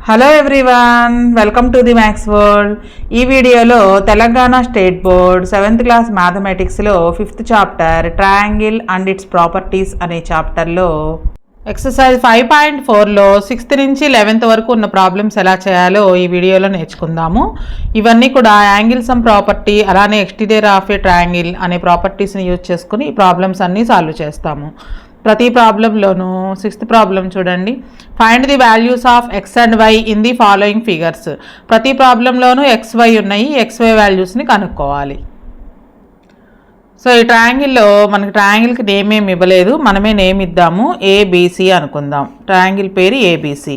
Hello everyone, welcome to the maths world. ఈ వీడియోలో Telangana state board 7th class మ్యాథమెటిక్స్లో 5th chapter triangle and its properties అనే చాప్టర్లో exercise 5.4లో 6th నుంచి 11th వరకు ఉన్న ప్రాబ్లమ్స్ ఎలా చేయాలో ఈ వీడియోలో నేర్చుకుందాము. ఇవన్నీ కూడా యాంగిల్ సమ్ ప్రాపర్టీ అలానే ఎక్స్టీరియర్ ఆఫ్ ఏ ట్రయాంగిల్ అనే ప్రాపర్టీస్ని యూజ్ చేసుకుని ఈ ప్రాబ్లమ్స్ అన్నీ సాల్వ్ చేస్తాము. ప్రతి ప్రాబ్లంలోనూ 6th ప్రాబ్లం చూడండి, find the values of X and Y in the following figures. ప్రతి ప్రాబ్లంలోనూ XY ఉన్నాయి, XY వాల్యూస్ని కనుక్కోవాలి. సో ఈ ట్రయాంగిల్లో మనకి ట్రయాంగిల్కి నేమ్ ఏమి ఇవ్వలేదు, మనమే నేమ్ ఇద్దాము, ABC అనుకుందాం. ట్రయాంగిల్ పేరు ABC.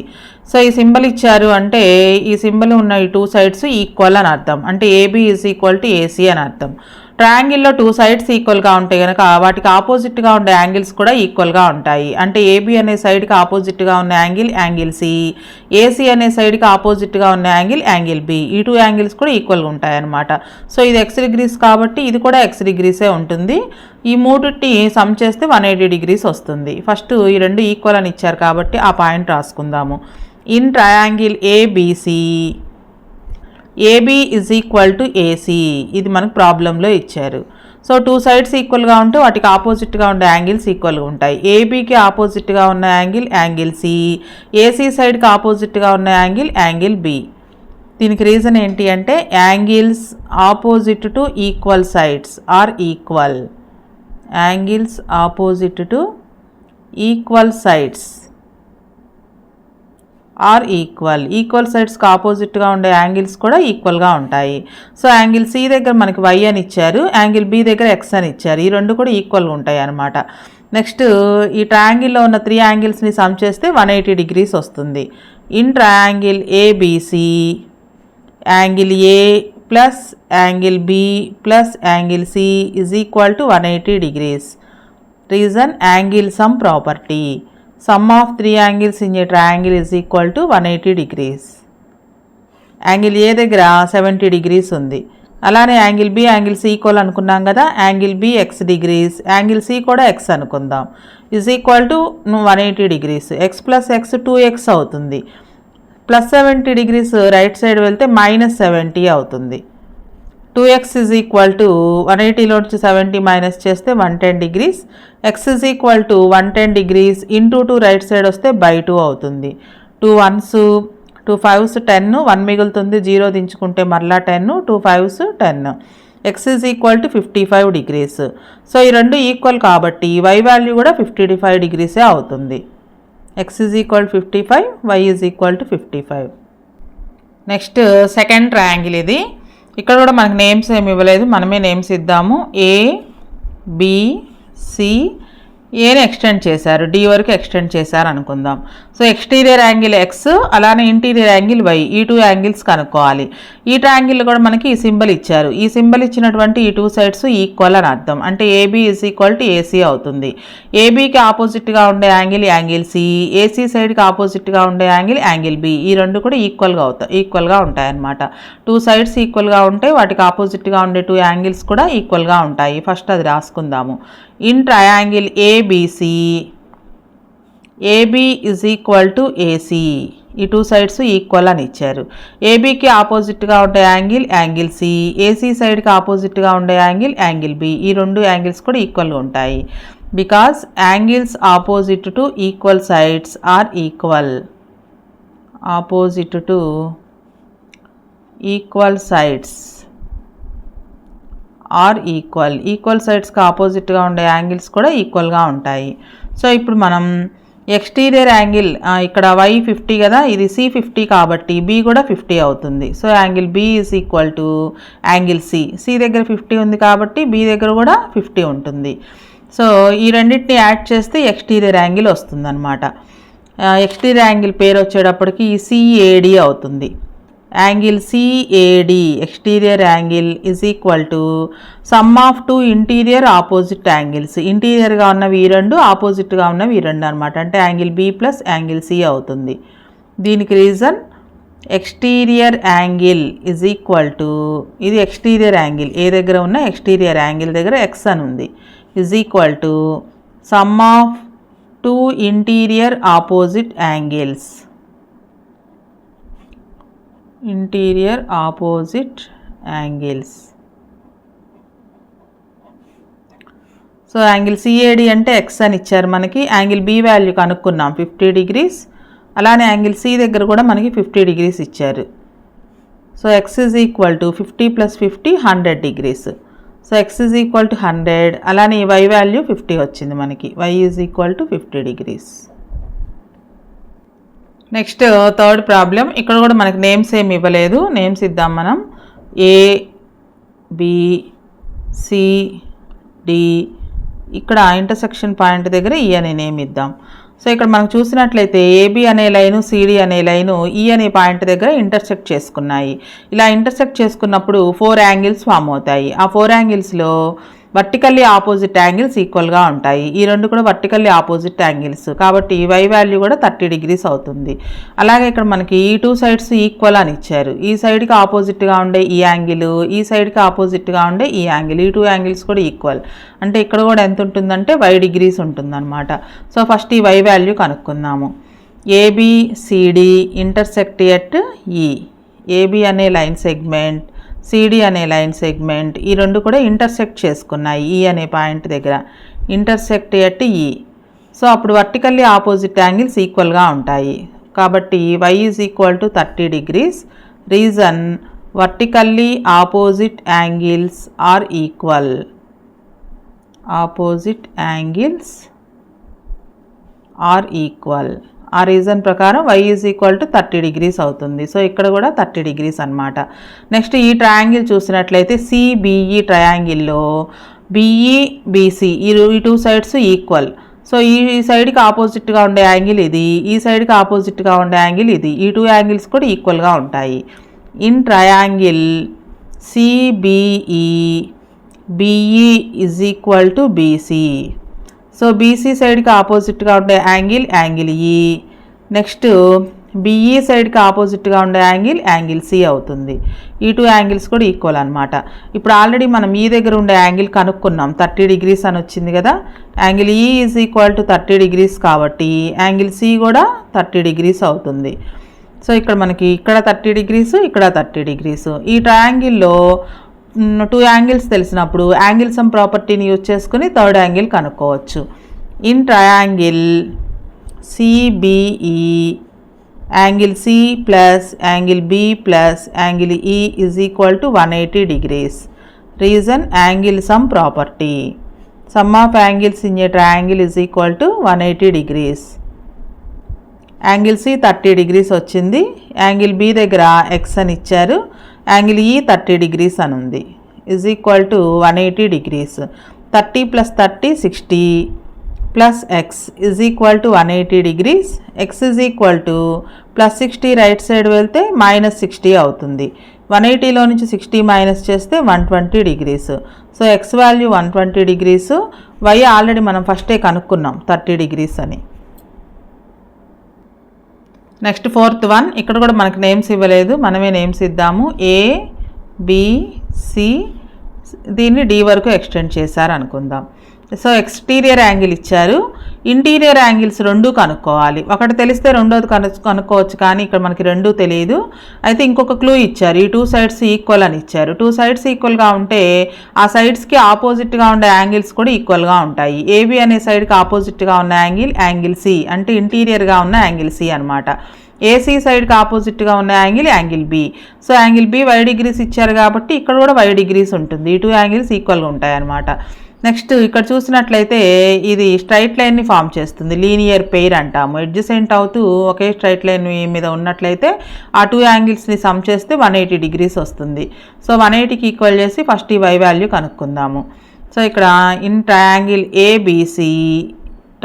సో ఈ సింబల్ ఇచ్చారు అంటే ఈ సింబల్ ఉన్న ఈ 2 సైడ్స్ ఈక్వల్ అని అర్థం, అంటే AB is equal to AC అని అర్థం. ట్రయాంగిల్లో 2 సైడ్స్ ఈక్వల్గా ఉంటాయి కనుక వాటికి ఆపోజిట్గా ఉండే యాంగిల్స్ కూడా ఈక్వల్గా ఉంటాయి. అంటే AB అనే సైడ్కి ఆపోజిట్గా ఉన్న యాంగిల్ C, AC అనే సైడ్కి ఆపోజిట్గా ఉన్న యాంగిల్ B. ఈ 2 యాంగిల్స్ కూడా ఈక్వల్గా ఉంటాయి అన్నమాట. సో ఇది X డిగ్రీస్ కాబట్టి ఇది కూడా X డిగ్రీసే ఉంటుంది. ఈ మూడుని సమ్ చేస్తే 180 డిగ్రీస్ వస్తుంది. ఫస్ట్ ఈ రెండు ఈక్వల్ అని ఇచ్చారు కాబట్టి ఆ పాయింట్ రాసుకుందాము. In triangle ABC AB is equal to AC, ఇది మనకు ప్రాబ్లంలో ఇచ్చారు. సో 2 సైడ్స్ ఈక్వల్గా ఉంటే వాటికి ఆపోజిట్గా ఉండే యాంగిల్స్ ఈక్వల్గా ఉంటాయి. ABకి ఆపోజిట్గా ఉన్న యాంగిల్ C, AC సైడ్కి ఆపోజిట్గా ఉన్న యాంగిల్ B. దీనికి రీజన్ ఏంటి అంటే angles opposite to equal sides are equal. Angles opposite to equal sides are equal సైడ్స్కి ఆపోజిట్గా ఉండే యాంగిల్స్ కూడా ఈక్వల్గా ఉంటాయి. సో యాంగిల్ C దగ్గర మనకి Y అని ఇచ్చారు, యాంగిల్ B దగ్గర X అని ఇచ్చారు. ఈ రెండు కూడా ఈక్వల్గా ఉంటాయి అన్నమాట. నెక్స్ట్ ఈ ట్రయాంగిల్లో ఉన్న 3 యాంగిల్స్ని సమ్ చేస్తే 180 డిగ్రీస్ వస్తుంది. In triangle ABC angle A plus angle B plus angle C is equal to 180 degrees. Reason angle sum property. Sum of 3 angles in a triangle is equal to 180 degrees. Angle A దగ్గర 70 degrees ఉంది. అలానే angle B angle C equal అనుకున్నాం కదా, angle B X degrees, angle C కూడా X అనుకుందాం, is equal to 180 degrees. X plus X 2X అవుతుంది. Plus 70 degrees right side వెళ్తే -70 అవుతుంది. 2x ఈజ్ ఈక్వల్ టు 180లో నుంచి 70 మైనస్ చేస్తే 110 degrees. x is equal to 110 degrees into 2 right side వస్తే by 2 అవుతుంది. 2 1s 2 5s 10, 1 మిగులుతుంది, 0 దించుకుంటే మరలా 10, 2 5s 10. x is equal to 55 degrees. So ఈ రెండు ఈక్వల్ కాబట్టి y వాల్యూ కూడా 55 డిగ్రీసే అవుతుంది. x is equal 55, y is equal to 55. Next second triangle ఇది. ఇక్కడ కూడా మనకు నేమ్స్ ఏమి ఇవ్వలేదు, మనమే నేమ్స్ ఇద్దాము. A B C, ఏని ఎక్స్టెండ్ చేశారు, D వరకు ఎక్స్టెండ్ చేశారు అనుకుందాం. సో ఎక్స్టీరియర్ యాంగిల్ X అలానే ఇంటీరియర్ యాంగిల్ Y, ఈ 2 యాంగిల్స్ కనుక్కోవాలి. ఈ ట్రయాంగిల్ కూడా మనకి ఈ సింబల్ ఇచ్చారు. ఈ సింబల్ ఇచ్చినటువంటి ఈ 2 సైడ్స్ ఈక్వల్ అని అర్థం, అంటే AB is equal to AC అవుతుంది. ABకి ఆపోజిట్గా ఉండే యాంగిల్ C, AC సైడ్కి ఆపోజిట్గా ఉండే యాంగిల్ B. ఈ రెండు కూడా ఈక్వల్గా ఉంటాయి అన్నమాట. 2 సైడ్స్ ఈక్వల్గా ఉంటే వాటికి ఆపోజిట్గా ఉండే 2 యాంగిల్స్ కూడా ఈక్వల్గా ఉంటాయి. ఫస్ట్ అది రాసుకుందాము. In triangle ABC AB is equal to AC, ఈ 2 సైడ్స్ ఈక్వల్ అని ఇచ్చారు. ABకి ఆపోజిట్గా ఉండే యాంగిల్ C, AC సైడ్కి ఆపోజిట్గా ఉండే యాంగిల్ B. ఈ రెండు యాంగిల్స్ కూడా ఈక్వల్గా ఉంటాయి. Because angles opposite to equal sides are equal. Opposite to equal sides are equal సైడ్స్కి ఆపోజిట్గా ఉండే యాంగిల్స్ కూడా ఈక్వల్గా ఉంటాయి. సో ఇప్పుడు మనం ఎక్స్టీరియర్ యాంగిల్, ఇక్కడ Y 50 కదా, ఇది C 50 కాబట్టి B కూడా 50 అవుతుంది. So angle B is equal to angle C దగ్గర 50 ఉంది కాబట్టి B దగ్గర కూడా 50 ఉంటుంది. సో ఈ రెండింటిని యాడ్ చేస్తే ఎక్స్టీరియర్ యాంగిల్ వస్తుంది అనమాట. ఎక్స్టీరియర్ యాంగిల్ పేరు వచ్చేటప్పటికి CAD అవుతుంది. Angle CAD exterior angle is equal to sum of 2 interior opposite angles. ఇంటీరియర్గా ఉన్నవి ఈ రెండు, ఆపోజిట్గా ఉన్నవి ఈ రెండు అనమాట, అంటే angle B plus angle C అవుతుంది. దీనికి reason exterior angle is equal to, ఇది ఎక్స్టీరియర్ యాంగిల్ ఏ దగ్గర ఉన్న ఎక్స్టీరియర్ యాంగిల్ దగ్గర X అని ఉంది, is equal to sum of 2 interior opposite angles. Interior opposite angles. So angle CAD అంటే X అని ఇచ్చారు మనకి. యాంగిల్ బి వాల్యూ కనుక్కున్నాం 50 degrees. అలానే యాంగిల్ సి దగ్గర కూడా మనకి 50 degrees ఇచ్చారు. So X is equal to 50 + 50 100 degrees. So X is equal to 100. అలానే వై వాల్యూ 50 వచ్చింది మనకి. Y is equal to 50 degrees. Next third problem. ఇక్కడ కూడా మనకి నేమ్స్ ఏమి ఇవ్వలేదు. నేమ్స్ ఇద్దాం మనం. A, B, C, D. ఇక్కడ ఇంటర్సెక్షన్ పాయింట్ దగ్గర ఈ అనే నేమ్ ఇద్దాం. సో ఇక్కడ మనం చూసినట్లయితే ఏబి అనే లైను, సిడి అనే లైను ఈ అనే పాయింట్ దగ్గర ఇంటర్సెక్ట్ చేసుకున్నాయి. ఇలా ఇంటర్సెక్ట్ చేసుకున్నప్పుడు 4 యాంగిల్స్ ఫామ్ అవుతాయి. ఆ 4 యాంగిల్స్లో వర్టికల్లీ ఆపోజిట్ యాంగిల్స్ ఈక్వల్గా ఉంటాయి. ఈ రెండు కూడా వర్టికల్లీ ఆపోజిట్ యాంగిల్స్ కాబట్టి వై వాల్యూ కూడా 30 degrees అవుతుంది. అలాగే ఇక్కడ మనకి ఈ 2 sides ఈక్వల్ అని ఇచ్చారు. ఈ సైడ్కి ఆపోజిట్గా ఉండే ఈ యాంగిల్, ఈ సైడ్కి ఆపోజిట్గా ఉండే ఈ యాంగిల్, ఈ 2 యాంగిల్స్ కూడా ఈక్వల్. అంటే ఇక్కడ కూడా ఎంత ఉంటుందంటే y degrees ఉంటుందన్నమాట. సో ఫస్ట్ ఈ వై వాల్యూ కనుక్కుందాము. ABCD intersect at E. AB అనే లైన్ సెగ్మెంట్, సిడి అనే లైన్ సెగ్మెంట్ ఈ రెండు కూడా ఇంటర్సెక్ట్ చేసుకున్నాయి ఈ అనే పాయింట్ దగ్గర. Intersect at E. సో అప్పుడు వర్టికల్లీ ఆపోజిట్ యాంగిల్స్ ఈక్వల్గా ఉంటాయి. కాబట్టి y is equal to 30 degrees. Reason vertically opposite angles are equal. Opposite angles are equal. ఆ రీజన్ ప్రకారం y is equal to 30 degrees అవుతుంది. సో ఇక్కడ కూడా 30 degrees అనమాట. నెక్స్ట్ ఈ ట్రయాంగిల్ చూసినట్లయితే సిబిఈ ట్రయాంగిల్లో బిఈ బీసీ ఈ 2 sides ఈక్వల్. సో ఈ సైడ్కి ఆపోజిట్గా ఉండే యాంగిల్ ఇది, ఈ సైడ్కి ఆపోజిట్గా ఉండే యాంగిల్ ఇది. ఈ 2 యాంగిల్స్ కూడా ఈక్వల్గా ఉంటాయి. In triangle C B E B E is equal to B C. So B C సైడ్కి ఆపోజిట్గా ఉండే angle angle E. Next B E సైడ్కి ఆపోజిట్గా ఉండే యాంగిల్ సి అవుతుంది. ఈ 2 యాంగిల్స్ కూడా ఈక్వల్ అనమాట. ఇప్పుడు ఆల్రెడీ మనం ఈ దగ్గర ఉండే యాంగిల్ కనుక్కున్నాం. 30 degrees అని వచ్చింది కదా. Angle E is equal to 30 degrees కాబట్టి యాంగిల్ సి కూడా 30 degrees అవుతుంది. సో ఇక్కడ మనకి ఇక్కడ 30 degrees, ఇక్కడ 30 degrees. ఈ ట్రయాంగిల్లో 2 యాంగిల్స్ తెలిసినప్పుడు యాంగిల్ సమ్ ప్రాపర్టీని యూజ్ చేసుకుని థర్డ్ యాంగిల్ కనుక్కోవచ్చు. In triangle CBE angle C plus angle B plus angle E is equal to 180 degrees. Reason angle sum property. Sum of angles in a triangle is equal to 180 degrees. Angle C 30 degrees వచ్చింది. Angle B దగ్గర X అని ఇచ్చారు. Angle E 30 degrees అని ఉంది. Is equal to 180 degrees. 30 + 30 60 plus x is equal to 180 degrees. X is equal to +60 right side వెళ్తే -60 అవుతుంది. 180లో నుంచి 60 minus చేస్తే 120 degrees. So X value 120 degrees. Y already మనం ఫస్టే కనుక్కున్నాం 30 degrees అని. Next fourth one. ఇక్కడ కూడా మనకి నేమ్స్ ఇవ్వలేదు, మనమే నేమ్స్ ఇద్దాము. A, B, C. దీన్ని డి వరకు ఎక్స్టెండ్ చేశారు అనుకుందాం. సో ఎక్స్టీరియర్ యాంగిల్ ఇచ్చారు. ఇంటీరియర్ యాంగిల్స్ 2 కనుక్కోవాలి. ఒకటి తెలిస్తే రెండోది కనుక్కోవచ్చు, కానీ ఇక్కడ మనకి 2 తెలియదు. అయితే ఇంకొక క్లూ ఇచ్చారు. ఈ 2 sides ఈక్వల్ అని ఇచ్చారు. 2 sides ఈక్వల్గా ఉంటే ఆ సైడ్స్కి ఆపోజిట్గా ఉండే యాంగిల్స్ కూడా ఈక్వల్గా ఉంటాయి. ఏబి అనే సైడ్కి ఆపోజిట్గా ఉన్న యాంగిల్ సి అంటే ఇంటీరియర్గా ఉన్న యాంగిల్ సి అనమాట. ఏసీ సైడ్కి ఆపోజిట్గా ఉన్న angle B. So angle B y degrees ఇచ్చారు కాబట్టి ఇక్కడ కూడా y degrees ఉంటుంది. ఈ 2 యాంగిల్స్ ఈక్వల్గా ఉంటాయి అన్నమాట. నెక్స్ట్ ఇక్కడ చూసినట్లయితే ఇది స్ట్రైట్ లైన్ని ఫామ్ చేస్తుంది. లీనియర్ పెయిర్ అంటాము. అడ్జసెంట్ అవుతూ ఒకే స్ట్రైట్ లైన్ మీద ఉన్నట్లయితే ఆ 2 యాంగిల్స్ని సమ్ చేస్తే 180 degrees వస్తుంది. సో 180కి ఈక్వల్ చేసి ఫస్ట్ ఈ వై వాల్యూ కనుక్కుందాము. సో ఇక్కడ ఇన్ ట్రయాంగిల్ ఏబిసి,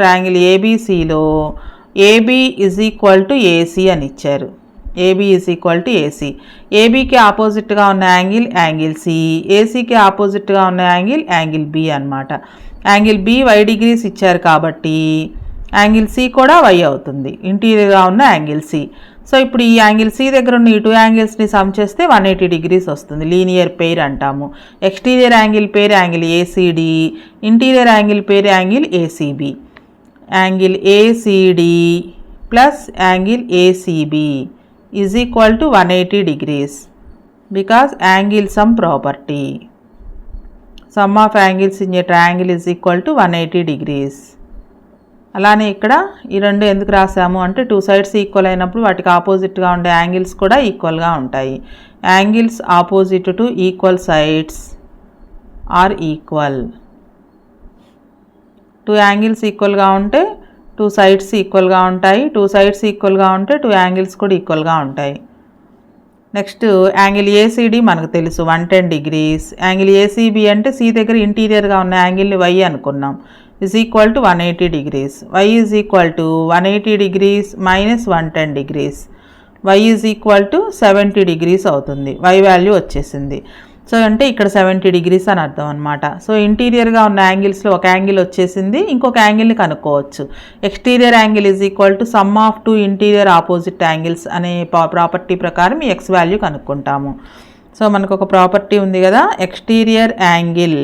ట్రయాంగిల్ ఏబిసిలో AB is equal to AC అని ఇచ్చారు. AB is equal to AC. ఏబీకి ఆపోజిట్గా ఉన్న యాంగిల్ సి, ఏసీకి ఆపోజిట్గా ఉన్న యాంగిల్ బి అనమాట. యాంగిల్ బి y degrees ఇచ్చారు కాబట్టి యాంగిల్ సి కూడా y అవుతుంది, ఇంటీరియర్గా ఉన్న యాంగిల్ సి. సో ఇప్పుడు ఈ యాంగిల్ సి దగ్గర ఉన్న ఈ 2 యాంగిల్స్ని సమ్ చేస్తే 180 degrees వస్తుంది. లీనియర్ పెయిర్ అంటాము. Exterior angle pair angle ACD, interior angle pair angle ACB. Angle ACD plus angle ACB is equal to 180 degrees because angle sum property. Sum of angles in a triangle is equal to 180 degrees. అలానే ఇక్కడ ఈ రెండు ఎందుకు రాసాము అంటే 2 sides equal అయినప్పుడు వాటికి ఆపోజిట్గా ఉండే యాంగిల్స్ కూడా ఈక్వల్గా ఉంటాయి. Angles opposite to equal sides are equal. 2 angles ఈక్వల్గా ఉంటే 2 సైడ్స్ ఈక్వల్గా ఉంటాయి. 2 సైడ్స్ ఈక్వల్గా ఉంటే 2 యాంగిల్స్ కూడా ఈక్వల్గా ఉంటాయి. నెక్స్ట్ యాంగిల్ ఏసీడీ మనకు తెలుసు 110 డిగ్రీస్. యాంగిల్ ఏసీబీ అంటే సి దగ్గర ఇంటీరియర్గా ఉన్న యాంగిల్ని వై అనుకున్నాం. Is equal to 180 degrees. Why is equal to 180 degrees minus 110 degrees. Why is equal to 70 degrees అవుతుంది. వై వాల్యూ వచ్చేసింది. సో అంటే ఇక్కడ 70 డిగ్రీస్ అని అర్థం అనమాట. సో ఇంటీరియర్గా ఉన్న యాంగిల్స్లో ఒక యాంగిల్ వచ్చేసింది, ఇంకొక యాంగిల్ని కనుక్కోవచ్చు. Exterior angle is equal to sum of 2 interior opposite angles అనే ప్రాపర్టీ ప్రకారం ఈ ఎక్స్ వాల్యూ కనుక్కుంటాము. సో మనకు ఒక ప్రాపర్టీ ఉంది కదా, exterior angle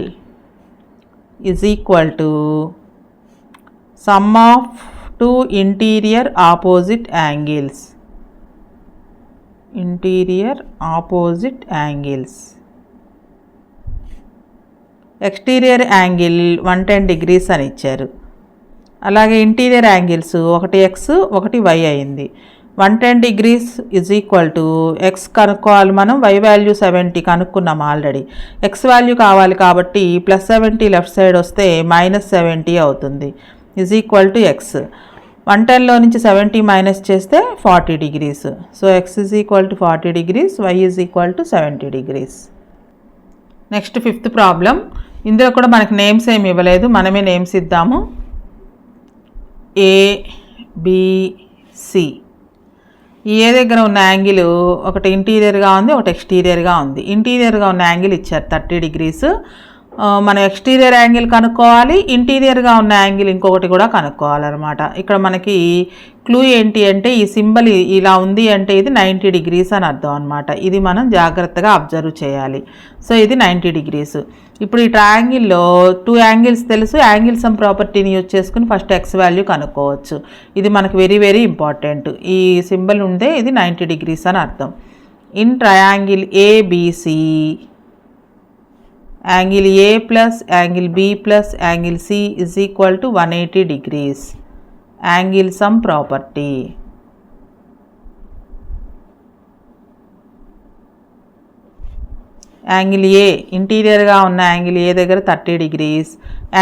is equal to sum of 2 interior opposite angles. Interior opposite angles. Exterior angle 110 degrees అని ఇచ్చారు. అలాగే ఇంటీరియర్ యాంగిల్స్ ఒకటి ఎక్స్ ఒకటి వై అయింది. 110 degrees is equal to x కనుక్కోవాలి మనం. వై వాల్యూ 70 కనుక్కున్నాం ఆల్రెడీ. ఎక్స్ వాల్యూ కావాలి కాబట్టి +70 లెఫ్ట్ సైడ్ వస్తే -70 అవుతుంది. Is equal to x. 110లో నుంచి 70 మైనస్ చేస్తే 40 degrees. So X is equal to 40 degrees, why is equal to 70 degrees. Next 5th problem. ఇందులో కూడా మనకి నేమ్స్ ఏమి ఇవ్వలేదు, మనమే నేమ్స్ ఇద్దాము. ఏబిసి. ఈ ఏ దగ్గర ఉన్న యాంగిల్ ఒకటి ఇంటీరియర్గా ఉంది, ఒకటి ఎక్స్టీరియర్గా ఉంది. ఇంటీరియర్గా ఉన్న యాంగిల్ ఇచ్చారు 30 డిగ్రీస్. మనం ఎక్స్టీరియర్ యాంగిల్ కనుక్కోవాలి, ఇంటీరియర్గా ఉన్న యాంగిల్ ఇంకొకటి కూడా కనుక్కోవాలన్నమాట. ఇక్కడ మనకి క్లూ ఏంటి అంటే ఈ సింబల్ ఇలా ఉంది అంటే ఇది 90 డిగ్రీస్ అని అర్థం అనమాట. ఇది మనం జాగ్రత్తగా అబ్జర్వ్ చేయాలి. సో ఇది 90 డిగ్రీస్. ఇప్పుడు ఈ ట్రయాంగిల్లో 2 యాంగిల్స్ తెలుసు. యాంగిల్ సమ్ ప్రాపర్టీని యూజ్ చేసుకుని ఫస్ట్ ఎక్స్ వాల్యూ కనుక్కోవచ్చు. ఇది మనకు వెరీ వెరీ ఇంపార్టెంట్. ఈ సింబల్ ఉంటే ఇది 90 డిగ్రీస్ అని అర్థం. In triangle ABC angle A plus angle B plus angle C is equal to 180 degrees. Angle sum property. Angle A ఇంటీరియర్గా ఉన్న యాంగిల్ ఏ దగ్గర 30 degrees,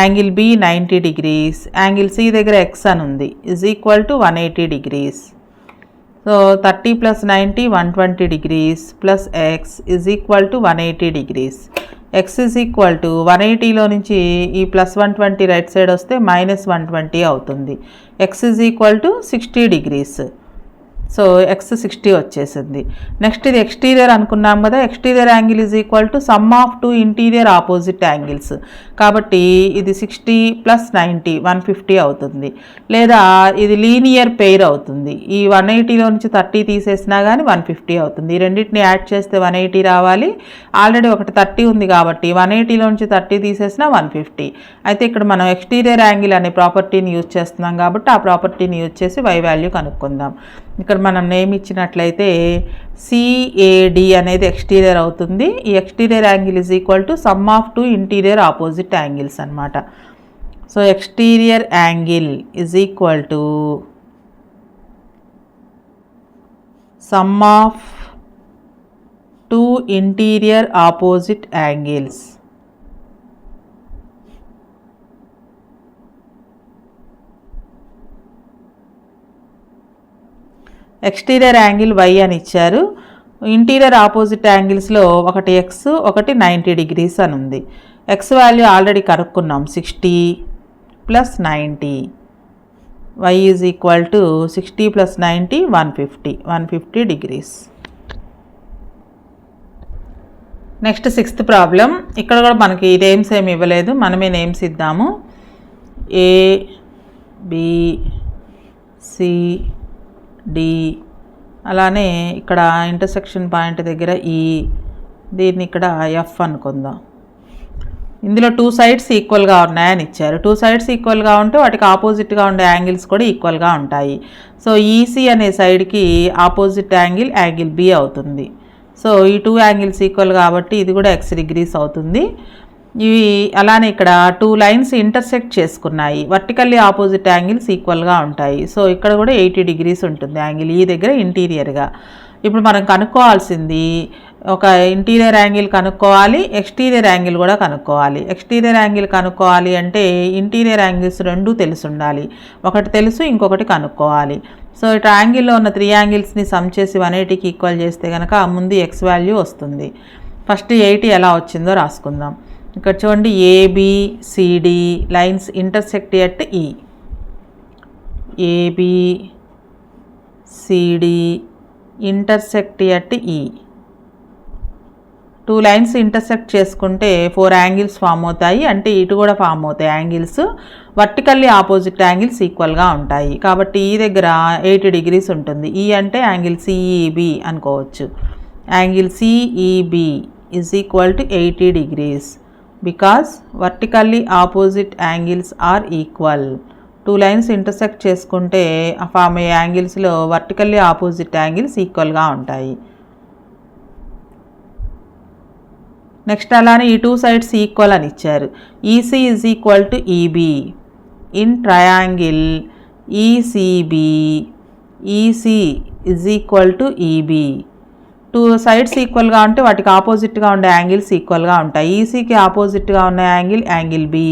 angle B 90 degrees, angle C దగ్గర X అని ఉంది is equal to 180 degrees. So 30 + 90 120 degrees plus x is equal to 180 degrees. X is equal to 180లో నుంచి ఈ +120 right side వస్తే -120 అవుతుంది. X is equal to 60 degrees. So x 60 వచ్చేసింది. Next ఇది ఎక్స్టీరియర్ అనుకున్నాం కదా, exterior angle is equal to sum of 2 interior opposite angles. కాబట్టి ఇది 60 + 90 150 అవుతుంది. లేదా ఇది లీనియర్ పెయిర్ అవుతుంది. ఈ 180లో నుంచి 30 తీసేసినా కానీ 150 అవుతుంది. ఈ రెండింటిని యాడ్ చేస్తే 180 రావాలి. ఆల్రెడీ ఒకటి 30 ఉంది కాబట్టి 180లో నుంచి 30 తీసేసినా 150. అయితే ఇక్కడ మనం ఎక్స్టీరియర్ యాంగిల్ అనే ప్రాపర్టీని యూజ్ చేస్తున్నాం కాబట్టి ఆ ప్రాపర్టీని యూజ్ చేసి వై వాల్యూ కనుక్కుందాం. ఇక్కడ మనం నేమ్ ఇచ్చినట్లయితే సిఏడి అనేది ఎక్స్టీరియర్ అవుతుంది. ఈ exterior angle is equal to sum of 2 interior opposite angles అనమాట. So exterior angle is equal to sum of 2 interior opposite angles. Exterior angle y అని ఇచ్చారు. ఇంటీరియర్ ఆపోజిట్ యాంగిల్స్లో ఒకటి ఎక్స్ ఒకటి 90 డిగ్రీస్ అని ఉంది. ఎక్స్ వాల్యూ ఆల్రెడీ కనుక్కున్నాం 60 + 90. Y is equal to 60 + 90 150 degrees. Next 6th problem. ఇక్కడ కూడా మనకి నేమ్స్ ఏమి ఇవ్వలేదు, మనమే నేమ్స్ ఇద్దాము. A B C D. అలానే ఇక్కడ ఇంటర్సెక్షన్ పాయింట్ దగ్గర ఈ, దీన్ని ఇక్కడ ఎఫ్ అనుకుందాం. ఇందులో 2 సైడ్స్ ఈక్వల్గా ఉన్నాయని ఇచ్చారు. 2 సైడ్స్ ఈక్వల్గా ఉంటే వాటికి ఆపోజిట్గా ఉండే యాంగిల్స్ కూడా ఈక్వల్గా ఉంటాయి. సో ఈసీ అనే సైడ్కి ఆపోజిట్ యాంగిల్ యాంగిల్ బి అవుతుంది. సో ఈ 2 యాంగిల్స్ ఈక్వల్ కాబట్టి ఇది కూడా x డిగ్రీస్ అవుతుంది. ఇవి అలానే ఇక్కడ 2 లైన్స్ ఇంటర్సెక్ట్ చేసుకున్నాయి, వర్టికల్లీ ఆపోజిట్ యాంగిల్స్ ఈక్వల్గా ఉంటాయి. సో ఇక్కడ కూడా 80 డిగ్రీస్ ఉంటుంది యాంగిల్ ఈ దగ్గర ఇంటీరియర్గా. ఇప్పుడు మనం కనుక్కోవాల్సింది ఒక ఇంటీరియర్ యాంగిల్ కనుక్కోవాలి, ఎక్స్టీరియర్ యాంగిల్ కూడా కనుక్కోవాలి. ఎక్స్టీరియర్ యాంగిల్ కనుక్కోవాలి అంటే ఇంటీరియర్ యాంగిల్స్ రెండూ తెలిసి ఉండాలి. ఒకటి తెలుసు, ఇంకొకటి కనుక్కోవాలి. సో ఈ ట్రయాంగిల్లో ఉన్న 3 యాంగిల్స్ని సమ్ చేసి 180కి ఈక్వల్ చేస్తే కనుక ముందు ఎక్స్ వాల్యూ వస్తుంది. ఫస్ట్ 80 ఎలా వచ్చిందో రాసుకుందాం. ఇక్కడ చూడండి, ఏబిసిడి లైన్స్ ఇంటర్సెక్ట్ ఎట్ ఈ. ఏబిసిడి ఇంటర్సెక్ట్ ఎట్ ఈ. 2 లైన్స్ ఇంటర్సెక్ట్ చేసుకుంటే 4 యాంగిల్స్ ఫామ్ అవుతాయి. అంటే ఇటు కూడా ఫామ్ అవుతాయి యాంగిల్స్. వర్టికల్లీ ఆపోజిట్ యాంగిల్స్ ఈక్వల్గా ఉంటాయి. కాబట్టి ఈ దగ్గర 80 డిగ్రీస్ ఉంటుంది. ఈ అంటే యాంగిల్ సిఈబి అనుకోవచ్చు. Angle C E B is equal to 80 degrees because vertically opposite angles are equal. 2 lines intersect చేసుకుంటే ఫామ్ అయ్యే యాంగిల్స్లో వర్టికల్లీ ఆపోజిట్ యాంగిల్స్ ఈక్వల్గా ఉంటాయి. నెక్స్ట్ అలానే ఈ 2 సైడ్స్ ఈక్వల్ అని ఇచ్చారు. EC is equal to EB in triangle ECB. EC is equal to EB. 2 sides ఈక్వల్గా ఉంటే వాటికి ఆపోజిట్గా ఉండే యాంగిల్స్ ఈక్వల్గా ఉంటాయి. ఈసీకి ఆపోజిట్గా ఉన్న యాంగిల్ యాంగిల్ బి,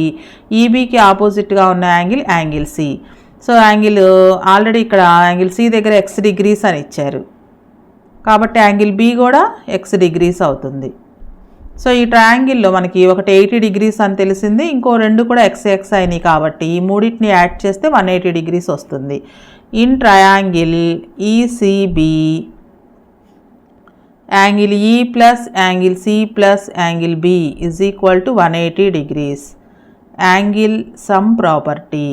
ఈబీకి ఆపోజిట్గా ఉన్న angle angle C. So angle already ఇక్కడ యాంగిల్ సి దగ్గర ఎక్స్ డిగ్రీస్ అని ఇచ్చారు కాబట్టి యాంగిల్ బి కూడా ఎక్స్ డిగ్రీస్ అవుతుంది. సో ఈ ట్రయాంగిల్లో మనకి ఒకటి 80 డిగ్రీస్ అని తెలిసింది, ఇంకో 2 కూడా ఎక్స్ అయినాయి కాబట్టి ఈ మూడింటిని యాడ్ చేస్తే 180 డిగ్రీస్ వస్తుంది. In triangle ECB angle E plus angle C plus angle B is equal to 180 degrees. Angle sum property.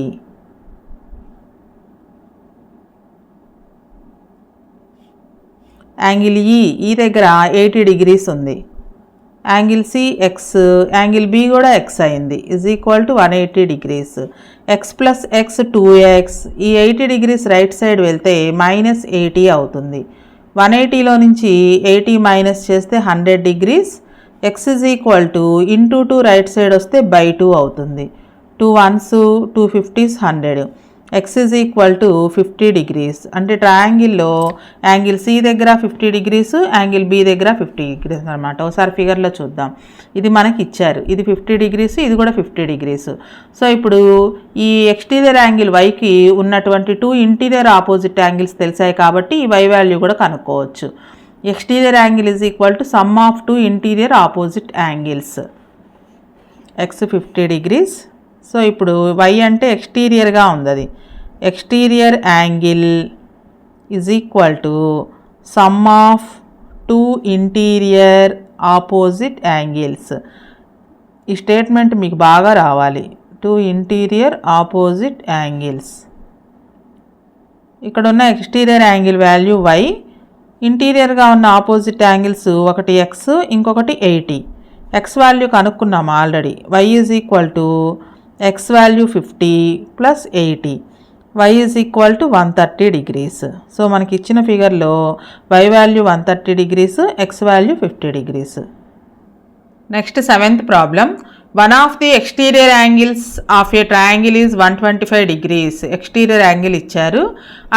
Angle E దగ్గర 80 డిగ్రీస్ ఉంది. Angle C x, angle B కూడా ఎక్స్ అయింది, is equal to 180 degrees. X plus x 2x. ఈ 80 degrees right side వెళ్తే -80 అవుతుంది. 180లో నుంచి 80 minus చేస్తే 100 degrees. X is equal to into 2 right side వస్తే బై 2 అవుతుంది. 2 1s 2 50s 100. X is equal to 50 degrees. అంటే ట్రయాంగిల్లో యాంగిల్ సి దగ్గర 50 డిగ్రీస్, యాంగిల్ బి దగ్గర 50 డిగ్రీస్ అనమాట. ఒకసారి ఫిగర్లో చూద్దాం. ఇది మనకి ఇచ్చారు, ఇది 50 డిగ్రీస్, ఇది కూడా 50 డిగ్రీస్. సో ఇప్పుడు ఈ ఎక్స్టీరియర్ యాంగిల్ వైకి ఉన్నటువంటి 2 ఇంటీరియర్ ఆపోజిట్ యాంగిల్స్ తెలిసాయి కాబట్టి ఈ వై వాల్యూ కూడా కనుక్కోవచ్చు. Exterior angle is equal to sum of 2 interior opposite angles. X 50 degrees. So ఇప్పుడు వై అంటే ఎక్స్టీరియర్గా ఉంది, అది exterior angle is equal to sum of 2 interior opposite angles. ఈ స్టేట్మెంట్ మీకు బాగా రావాలి. 2 ఇంటీరియర్ ఆపోజిట్ యాంగిల్స్. ఇక్కడ ఉన్న ఎక్స్టీరియర్ యాంగిల్ వాల్యూ వై, ఇంటీరియర్గా ఉన్న ఆపోజిట్ యాంగిల్స్ ఒకటి ఎక్స్, ఇంకొకటి 80. ఎక్స్ వాల్యూ కనుక్కున్నాము already. Y is equal to x value 50 plus 80. Y is equal to 130 degrees. So మనకి ఇచ్చిన ఫిగర్లో y value 130 degrees, x value 50 degrees. Next 7th problem. One of the exterior angles of a triangle is 125 degrees. Exterior angle ఇచ్చారు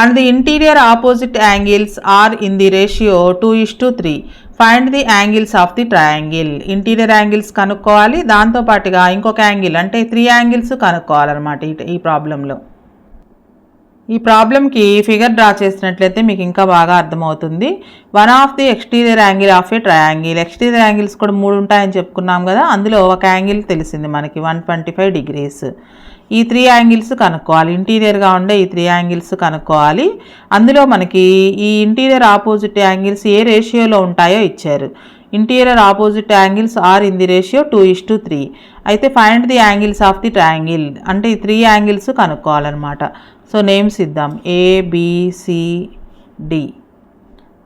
and the interior opposite angles are in the ratio 2:3. Find the angles of the triangle. Interior angles కనుక్కోవాలి, దాంతోపాటుగా ఇంకొక angle అంటే 3 angles కనుక్కోవాలన్నమాట ఈ ప్రాబ్లంలో. ఈ ప్రాబ్లంకి figure draw చేసినట్లయితే మీకు ఇంకా బాగా అర్థమవుతుంది. One of the exterior angle of a triangle. Exterior angles కూడా 3 ఉంటాయని చెప్పుకున్నాం కదా, అందులో ఒక యాంగిల్ తెలిసింది మనకి 125 డిగ్రీస్. ఈ 3 యాంగిల్స్ కనుక్కోవాలి. ఇంటీరియర్గా ఉండే ఈ 3 యాంగిల్స్ కనుక్కోవాలి. అందులో మనకి ఈ ఇంటీరియర్ ఆపోజిట్ యాంగిల్స్ ఏ రేషియోలో ఉంటాయో ఇచ్చారు. Interior opposite angles are in the ratio 2:3. అయితే find the angles of the triangle అంటే ఈ 3 యాంగిల్స్ కనుక్కోవాలన్నమాట. సో నేమ్స్ ఇద్దాం, ABCD.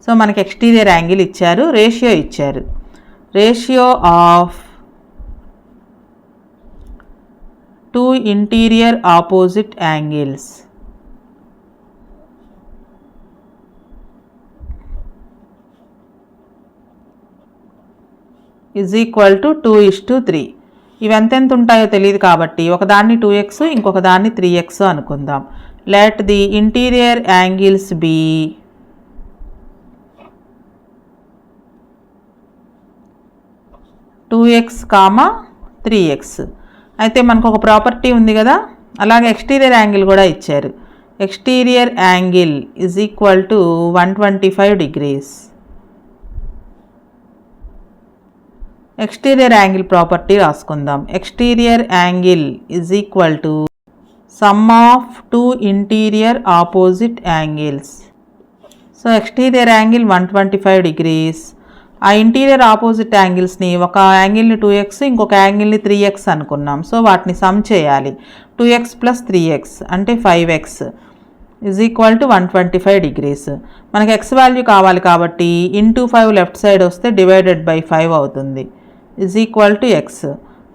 సో మనకి ఎక్స్టీరియర్ యాంగిల్ ఇచ్చారు, రేషియో ఇచ్చారు. Ratio of 2 interior opposite angles is equal to 2:3. ఇవి ఎంతెంత ఉంటాయో తెలియదు కాబట్టి ఒకదాన్ని 2x ఇంకొక దాన్ని 3x అనుకుందాం. Let the interior angles be 2x, 3x. అయితే మనకు ఒక ప్రాపర్టీ ఉంది కదా, అలాగే ఎక్స్టీరియర్ యాంగిల్ కూడా ఇచ్చారు. Exterior angle is equal to 125 degrees. Exterior angle property రాసుకుందాం. Exterior angle is equal to sum of 2 interior opposite angles. So exterior angle 125 degrees. ఆ ఇంటీరియర్ ఆపోజిట్ యాంగిల్స్ని, ఒక యాంగిల్ని 2x ఇంకొక యాంగిల్ని 3x అనుకున్నాం. సో వాటిని సమ్ చేయాలి. 2x + 3x అంటే 5x is equal to 125 degrees. మనకి x వాల్యూ కావాలి కాబట్టి ఇంటూ 5 లెఫ్ట్ సైడ్ వస్తే డివైడెడ్ బై 5 అవుతుంది. Is equal to x.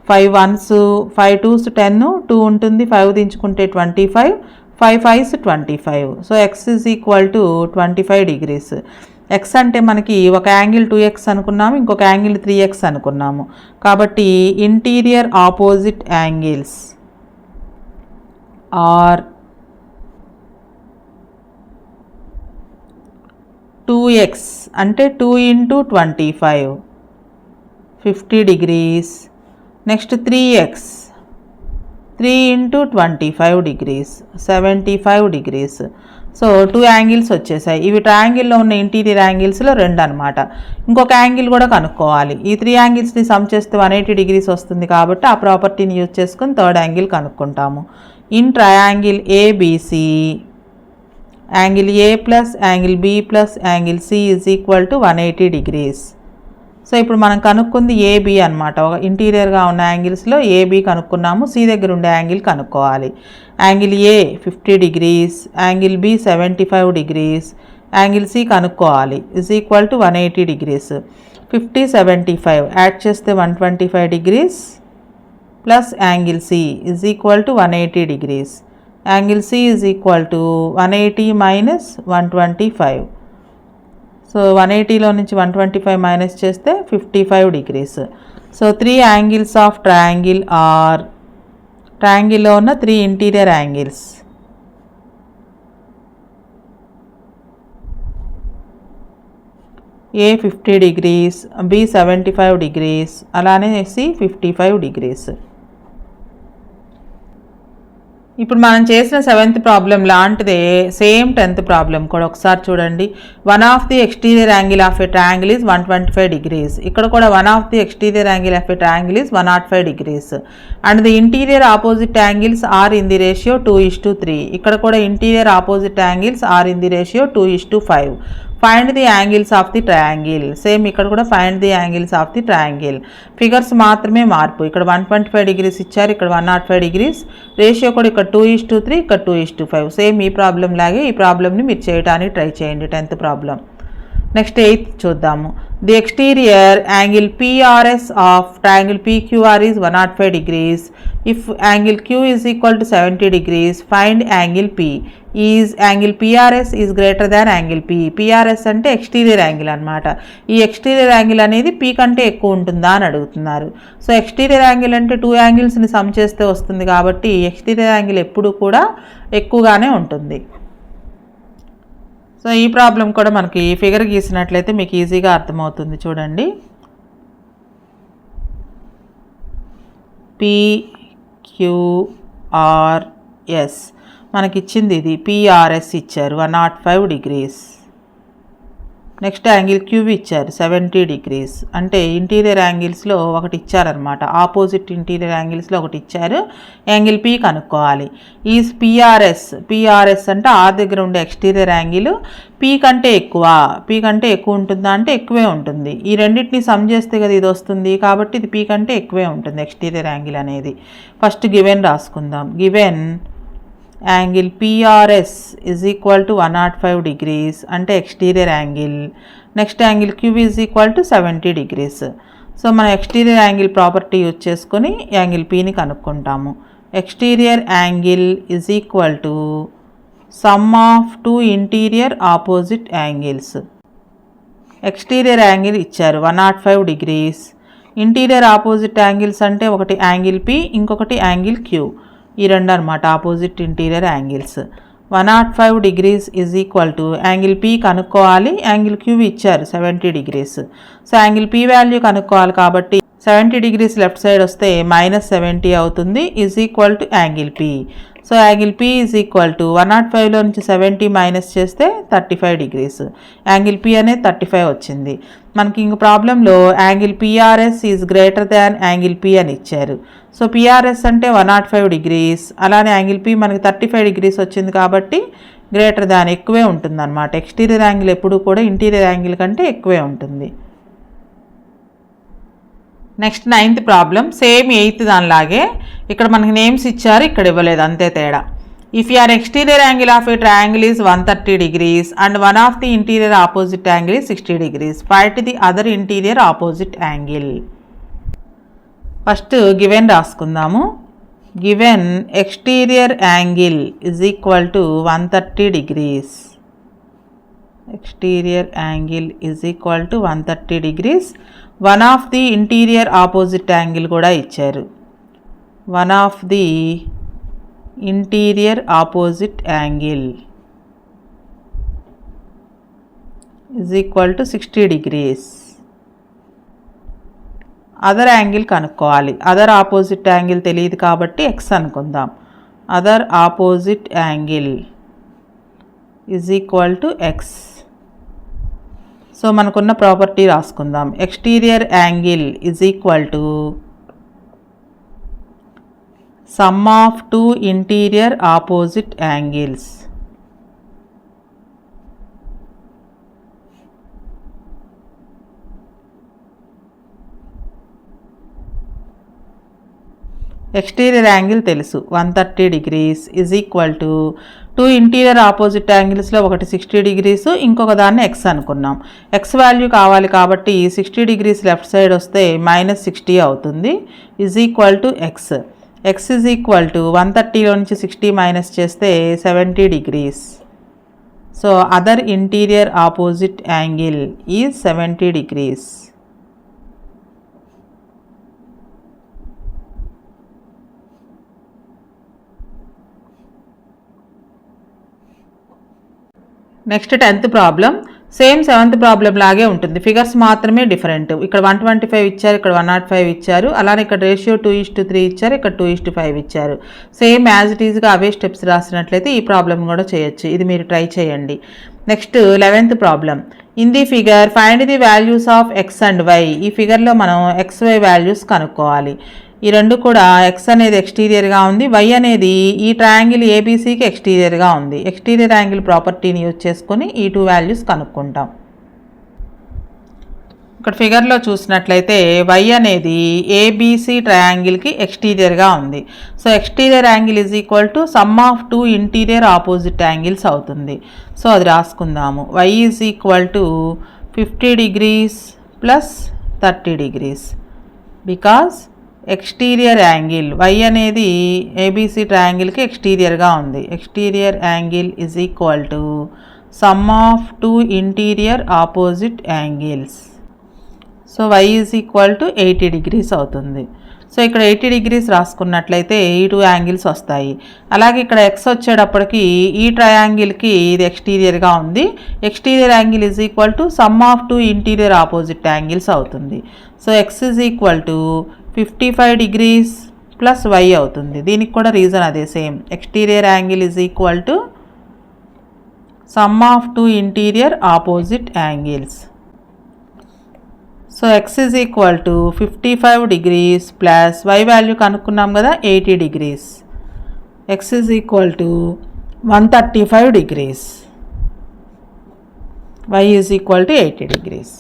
5 1s 5 2s 10, 2 ఉంటుంది, 5 దించుకుంటే 25, 5 5s 25. So x is equal to 25 degrees. x అంటే మనకి ఒక యాంగిల్ 2x అనుకున్నాము, ఇంకొక యాంగిల్ 3x అనుకున్నాము. కాబట్టి interior opposite angles are 2x అంటే 2 × 25 50 degrees. Next 3x 3 × 25 degrees 75 degrees. So 2 angles వచ్చేసాయి. ఇవి ట్రయాంగిల్లో ఉన్న ఇంటీరియర్ యాంగిల్స్లో 2 అనమాట. ఇంకొక యాంగిల్ కూడా కనుక్కోవాలి. ఈ 3 యాంగిల్స్ని సమ్ చేస్తే 180 degrees వస్తుంది కాబట్టి ఆ ప్రాపర్టీని యూజ్ చేసుకుని థర్డ్ యాంగిల్ కనుక్కుంటాము. In triangle ABC angle A plus angle B plus angle C is equal to 180 degrees. So ఇప్పుడు మనం కనుక్కుంది ఏబి అనమాట. ఒక ఇంటీరియర్గా ఉన్న యాంగిల్స్లో ఏబి కనుక్కున్నాము. సి దగ్గర ఉండే యాంగిల్ కనుక్కోవాలి. Angle A 50 degrees, angle B 75 degrees, angle C కనుక్కోవాలి. Is equal to 180 degrees. 50 75 add చేస్తే 125 degrees plus angle C is equal to 180 degrees. Angle C is equal to 180 minus 125. So 180లో నుంచి 125 minus చేస్తే 55 degrees. So 3 angles of triangle are, ట్రయాంగిల్లో ఉన్న 3 interior angles. A 50 degrees, B 75 degrees, అలానే C 55 degrees. ఇప్పుడు మనం చేసిన 7th ప్రాబ్లం లాంటిదే సేమ్ 10th ప్రాబ్లం కూడా ఒకసారి చూడండి. One of the exterior angle of a triangle is 125 degrees. ఇక్కడ కూడా one of the exterior angle of a triangle is 105 degrees. And the interior opposite angles are in the ratio 2:3. ఇక్కడ కూడా interior opposite angles are in the ratio 2:5. Find the angles of the triangle. Same ఇక్కడ కూడా find the angles of the triangle. Figures మాత్రమే మార్పు. ఇక్కడ 125 degrees ఇచ్చారు, ఇక్కడ 105 degrees. Ratio కూడా ఇక్కడ 2:3, ఇక్కడ 2:5. సేమ్ ఈ ప్రాబ్లం లాగే ఈ ప్రాబ్లమ్ని మీరు చేయడానికి ట్రై చేయండి. 10th problem. నెక్స్ట్ 8th చూద్దాము. The exterior angle PRS of triangle PQR is 105 degrees. If angle Q is equal to 70 degrees, find angle P. Is angle PRS is greater than angle P. PRS అంటే exterior angle అనమాట. ఈ exterior angle అనేది P కంటే ఎక్కువ ఉంటుందా అని అడుగుతున్నారు. So exterior angle అంటే 2 యాంగిల్స్ని సమ్ చేస్తే వస్తుంది కాబట్టి ఎక్స్టీరియర్ యాంగిల్ ఎప్పుడు కూడా ఎక్కువగానే ఉంటుంది. సో ఈ ప్రాబ్లం కూడా మనకి ఫిగర్ గీసినట్లయితే మీకు ఈజీగా అర్థమవుతుంది. చూడండి, PQRS మనకి ఇచ్చింది, ఇది PRS ఇచ్చారు 105 degrees. నెక్స్ట్ యాంగిల్ Q ఇచ్చారు 70 degrees. అంటే ఇంటీరియర్ యాంగిల్స్లో ఒకటి ఇచ్చారనమాట. ఆపోజిట్ ఇంటీరియర్ యాంగిల్స్లో ఒకటి ఇచ్చారు. యాంగిల్ P కనుక్కోవాలి. ఈ PRS అంటే R దగ్గర ఉండే ఎక్స్టీరియర్ యాంగిల్ P కంటే ఎక్కువ ఉంటుందా అంటే ఎక్కువే ఉంటుంది. ఈ రెండింటిని సమ్ చేస్తే కదా ఇది వస్తుంది, కాబట్టి ఇది P కంటే ఎక్కువే ఉంటుంది ఎక్స్టీరియర్ యాంగిల్ అనేది. ఫస్ట్ గివెన్ రాసుకుందాం. Given angle PRS is equal to 105 degrees అంటే exterior angle. Next angle Q is equal to 70 degrees. So మనం ఎక్స్టీరియర్ యాంగిల్ ప్రాపర్టీ యూజ్ చేసుకొని యాంగిల్ Pని కనుక్కుంటాము. exterior angle is equal to sum of two interior opposite angles. Exterior angle ఇచ్చారు 105 degrees. Interior opposite angles అంటే ఒకటి angle P, ఇంకొకటి angle Q. ఈ రెండు అనమాట opposite interior angles. 105 degrees is equal to angle P కనుక్కోవాలి, యాంగిల్ క్యూ ఇచ్చారు 70 degrees. So angle P value కనుక్కోవాలి కాబట్టి 70 డిగ్రీస్ లెఫ్ట్ సైడ్ వస్తే -70 అవుతుంది, is equal to angle P. So angle P is equal to 105లో నుంచి 70 మైనస్ చేస్తే 35 degrees. Angle P అనేది 35 వచ్చింది. మనకి ఇంక ప్రాబ్లంలో angle PRS is greater than angle P అని ఇచ్చారు. సో పిఆర్ఎస్ అంటే 105 డిగ్రీస్, అలానే యాంగిల్ పి మనకి 35 డిగ్రీస్ వచ్చింది కాబట్టి గ్రేటర్ దాన్ ఎక్కువే ఉంటుంది అనమాట. ఎక్స్టీరియర్ యాంగిల్ ఎప్పుడు కూడా ఇంటీరియర్ యాంగిల్ కంటే ఎక్కువే ఉంటుంది. Next 9th problem same 8th దానిలాగే ఇక్కడ మనకి నేమ్స్ ఇచ్చారు, ఇక్కడ ఇవ్వలేదు, అంతే తేడా. If your exterior angle of a triangle is 130 degrees and one of the interior opposite angle is 60 degrees, find the other interior opposite angle. First given రాసుకుందాము. Given exterior angle is equal to 130 degrees. Exterior angle is equal to 130 degrees. One of the interior opposite angle కూడా ఇచ్చారు. One of the interior opposite angle is equal to 60 degrees. Other angle కనుక్కోవాలి. Other opposite angle తెలియదు కాబట్టి x అనుకుందాం. Other opposite angle is equal to x. So మనకున్న property రాసుకుందాం. Exterior angle is equal to sum of two interior opposite angles. Exterior angle తెలుసు 130 degrees is equal to two interior opposite యాంగిల్స్లో ఒకటి 60 degrees, ఇంకొక దాన్ని X అనుకున్నాం. X value కావాలి కాబట్టి 60 డిగ్రీస్ లెఫ్ట్ సైడ్ వస్తే -60 అవుతుంది, is equal to x. X is equal to 130లో నుంచి 60 మైనస్ చేస్తే 70 degrees. So other interior opposite angle is 70 degrees. Next 10th problem same 7th problem లాగే ఉంటుంది, ఫిగర్స్ మాత్రమే డిఫరెంట్. ఇక్కడ 125 ఇచ్చారు, ఇక్కడ 105 ఇచ్చారు, అలానే ఇక్కడ రేషియో 2:3 ఇచ్చారు, ఇక్కడ 2:5 ఇచ్చారు. సేమ్ యాజ్ ఇట్ ఈజ్గా అవే స్టెప్స్ రాసినట్లయితే ఈ ప్రాబ్లం కూడా చేయొచ్చు. ఇది మీరు ట్రై చేయండి. Next 11th problem. In the figure find the values of X and y. ఈ ఫిగర్లో మనం XY వాల్యూస్ కనుక్కోవాలి. ఈ రెండు కూడా ఎక్స్ అనేది ఎక్స్టీరియర్గా ఉంది, వై అనేది ఈ ట్రయాంగిల్ ఏబీసీకి ఎక్స్టీరియర్గా ఉంది. ఎక్స్టీరియర్ యాంగిల్ ప్రాపర్టీని యూజ్ చేసుకొని ఈ 2 వాల్యూస్ కనుక్కుంటాం. ఇక్కడ ఫిగర్లో చూసినట్లయితే వై అనేది ఏబీసీ ట్రయాంగిల్కి ఎక్స్టీరియర్గా ఉంది. So exterior angle is equal to sum of two interior opposite angles అవుతుంది. సో అది రాసుకుందాము. Y is equal to 50 degrees plus 30 degrees because exterior angle y అనేది ఏబీసీ ట్రయాంగిల్కి ఎక్స్టీరియర్గా ఉంది. Exterior angle is equal to sum of two interior opposite angles. So y is equal to 80 degrees అవుతుంది. So ఇక్కడ 80 degrees రాసుకున్నట్లయితే ఈ 2 angles వస్తాయి. అలాగే ఇక్కడ ఎక్స్ వచ్చేటప్పటికి ఈ ట్రయాంగిల్కి ఇది ఎక్స్టీరియర్గా ఉంది. Exterior angle is equal to sum of two interior opposite angles అవుతుంది. So X is equal to 55 degrees plus y అవుతుంది. దీనికి కూడా రీజన్ అదే same. Exterior angle is equal to sum of two interior opposite angles. So X is equal to 55 degrees plus y value కనుక్కున్నాం కదా 80 degrees. X is equal to 135 degrees. Why is equal to 80 degrees.